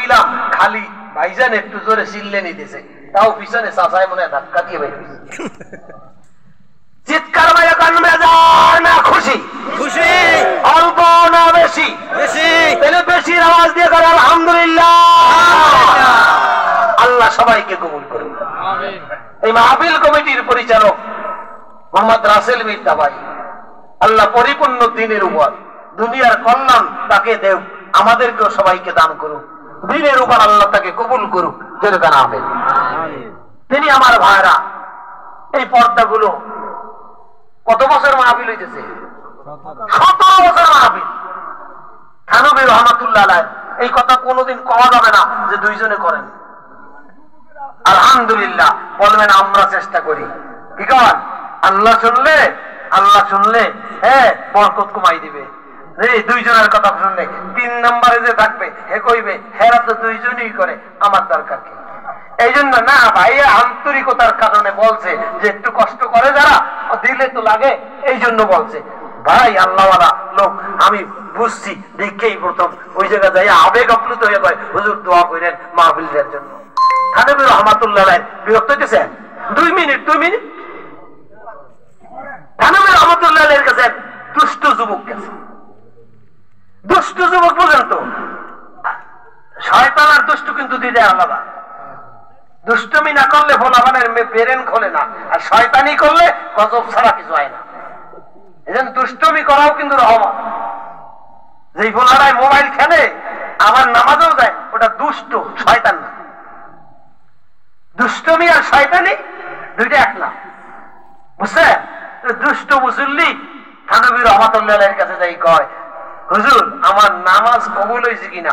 কইলাম খালি ভাইজান একটু জোরে চিল্লে নিতেছে, তাও পিছনে চাচায় মনে ধাক্কা দিয়ে বের চিৎকার মাইরা কান না খুশি খুশি অল্প না বেশি বেশি তাহলে বেশির আওয়াজ দিয়ে করে আলহামদুলিল্লাহ। আল্লাহ সবাইকে কবুল করুন। এই মাহফিল কমিটির পরিচালক মোহাম্মদ রাসেল মির্জা ভাই, আল্লাহ পরিপূর্ণ দিনের উপর দুনিয়ার কল্যাণ তাকে দেব, আমাদেরকেও সবাইকে দান করুক, দিনের উপর আল্লাহ তাকে কবুল করুক, যেরকম আমিন। তিনি আমার ভাইরা, এই পর্দাগুলো কত বছর মাহফিল হইতেছে? 17 বছর মাহফিল। থানবী রহমাতুল্লাহ আলাইহি এই কথা কোনোদিন কওয়া যাবে না যে দুইজনে করেন। আলহামদুলিল্লাহ বলবেন আমরা চেষ্টা করি। কি কারণ আল্লাহ শুনলে হ্যাঁ বরকত কমাই দিবে। এই দুইজনের কথা শুনলে 3 নম্বরে যে থাকবে হে কইবে হেরা তো দুইজনই করে, আমার দরকার কি? এই জন্য না ভাই আন্তরিকতার কারণে বলছে যে একটু কষ্ট করে যারা দিলে তো লাগে, এই জন্য বলছে। ভাই আল্লাহওয়ালা লোক আমি বুঝছি দেখেই প্রথম ওই জায়গায় যাই আবেগ আপ্লুত হয়ে কয় হুজুর দোয়া করেন মাহফিলের জন্য। থানবী রহমাতুল্লাহ আলাইহি বিরক্ত হইতেছেন? 2 মিনিট থানবী রহমাতুল্লাহ আলাইহির কাছে দুষ্ট যুবক গেছে, দুষ্ট যুবক পর্যন্ত। শয়তান আর দুষ্ট কিন্তু দিতে আলাদা। দুষ্টমি না করলে ভোলাবানের ব্রেন খোলে না, আর শয়তানি করলে গজব ছাড়া কিছু হয় না। এজন্য দুষ্টমি করাও কিন্তু রহমত। যেই ভোলারায় মোবাইল খেলে আবার নামাজও যায়, ওটা দুষ্ট, শয়তান না। দুষ্টমি আর শয়তানি দুইটা এক না, বুঝছেন? দুষ্ট মুসল্লি থানবী রহমাতুল্লাহ আলাইহির কাছে যাই কয় হুজুর আমার নামাজ কবুল হয়েছে কিনা